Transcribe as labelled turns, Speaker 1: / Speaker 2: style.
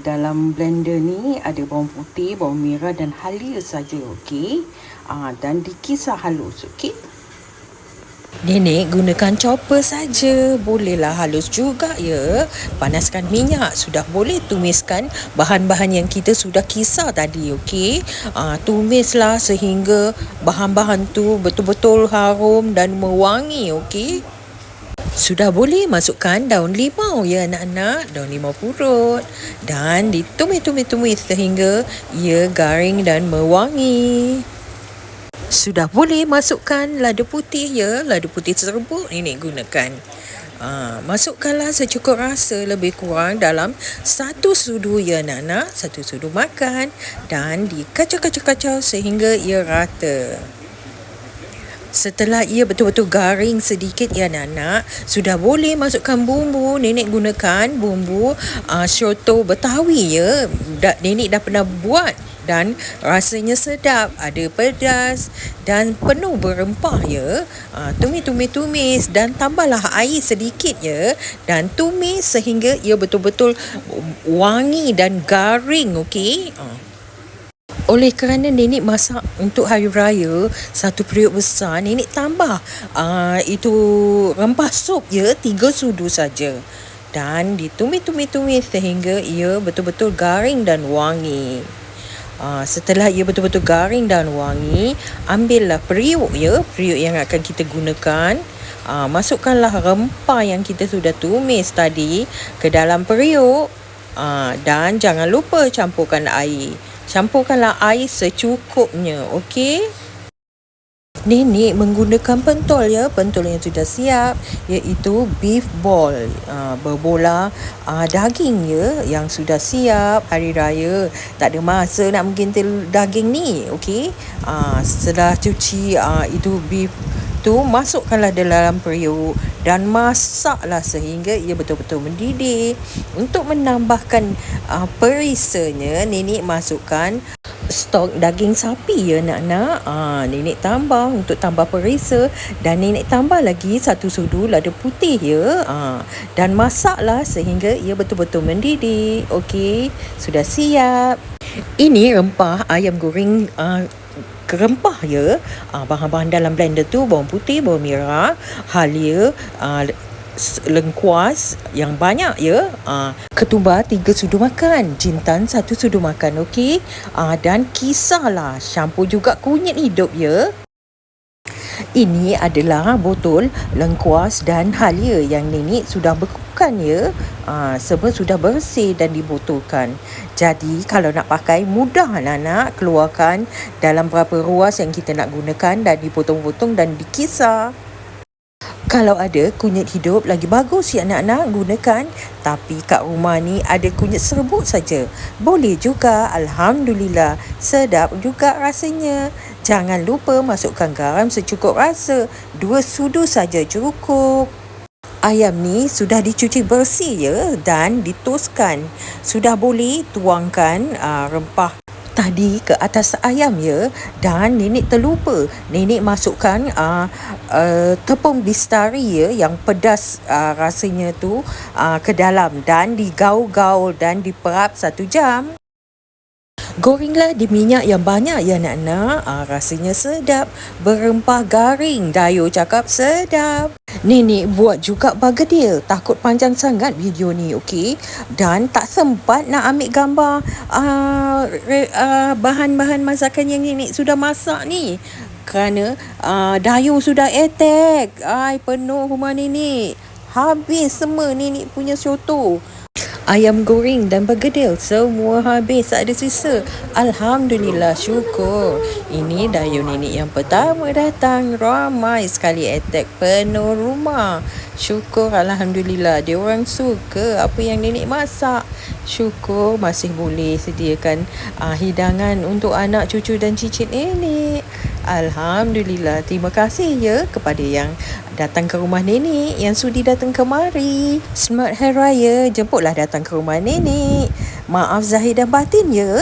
Speaker 1: Dalam blender ni ada bawang putih, bawang merah dan halia saja, okey. Dan dikisar halus, okey.
Speaker 2: Nenek gunakan chopper saja. Bolehlah halus juga ya. Panaskan minyak. Sudah boleh tumiskan bahan-bahan yang kita sudah kisar tadi, okey? Tumislah sehingga bahan-bahan tu betul-betul harum dan mewangi, okey? Sudah boleh masukkan daun limau ya anak-anak, daun limau purut, dan ditumis-tumis sehingga ia garing dan mewangi. Sudah boleh masukkan lada putih ya, lada putih serbuk nenek gunakan. Masukkanlah secukup rasa, lebih kurang dalam 1 sudu ya anak-anak, 1 sudu makan, dan dikacau-kacau sehingga ia rata. Setelah ia betul-betul garing sedikit ya anak-anak, sudah boleh masukkan bumbu. Nenek gunakan bumbu soto Betawi ya. Nenek dah pernah buat dan rasanya sedap, ada pedas dan penuh berempah ya. Tumis dan tambahlah air sedikit ya, dan tumis sehingga ia betul-betul wangi dan garing, okey. Oleh kerana nenek masak untuk hari raya 1 periuk besar, nenek tambah itu rempah sup ya, 3 sudu saja. Dan ditumis sehingga ia betul-betul garing dan wangi. Setelah ia betul-betul garing dan wangi, ambillah periuk ya, periuk yang akan kita gunakan. Masukkanlah rempah yang kita sudah tumis tadi ke dalam periuk. Dan jangan lupa campurkan air. Campurkanlah air secukupnya, okey? Nenek menggunakan pentol ya, pentol yang sudah siap, iaitu beef ball, berbola daging ya, yang sudah siap. Hari raya tak ada masa nak menggintal daging ni, okey. Setelah cuci itu beef tu, masukkanlah dalam periuk dan masaklah sehingga ia betul-betul mendidih. Untuk menambahkan perisanya, nenek masukkan stok daging sapi ya nak-nak. Nenek tambah untuk tambah perisa, dan nenek tambah lagi 1 sudu lada putih ya. Dan masaklah sehingga ia betul-betul mendidih. Okey, sudah siap. Ini rempah ayam goreng kerempah ya. Bahan-bahan dalam blender tu bawang putih, bawang merah, halia, lengkuas yang banyak ya, ketumbar 3 sudu makan, jintan 1 sudu makan, okey. Dan kisarlah, campur juga kunyit hidup ya. Ini adalah botol lengkuas dan halia yang nenek sudah bekukan ya. Semua sudah bersih dan dibotolkan. Jadi kalau nak pakai, mudah anak-anak keluarkan dalam berapa ruas yang kita nak gunakan, dan dipotong-potong dan dikisar. Kalau ada kunyit hidup lagi bagus ya anak-anak gunakan, tapi kat rumah ni ada kunyit serbuk saja, boleh juga. Alhamdulillah, sedap juga rasanya. Jangan lupa masukkan garam secukup rasa, 2 sudu saja cukup. Ayam ni sudah dicuci bersih ya, dan ditoskan. Sudah boleh tuangkan rempah tadi ke atas ayam ya. Dan nenek terlupa, nenek masukkan tepung bistari ya, yang pedas rasanya tu ke dalam, dan digaul-gaul dan diperap 1 jam. Gorenglah di minyak yang banyak ya anak-anak. Rasanya sedap, berempah garing. Dayo cakap sedap. Nenek buat juga bergedil. Takut panjang sangat video ni, okey? Dan tak sempat nak ambil gambar bahan-bahan masakan yang nenek sudah masak ni, kerana Dayo sudah attack. Penuh rumah nenek. Habis semua nenek punya soto. Ayam goreng dan bergedil semua habis, tak ada sisa. Alhamdulillah, syukur. Ini Dayo nenek yang pertama datang. Ramai sekali attack, penuh rumah. Syukur, Alhamdulillah. Dia orang suka apa yang nenek masak. Syukur masih boleh sediakan hidangan untuk anak, cucu dan cicit nenek. Alhamdulillah. Terima kasih ya kepada yang datang ke rumah nenek, yang sudi datang kemari. Selamat Hari Raya. Jemputlah datang ke rumah nenek. Maaf zahir dan batin ya.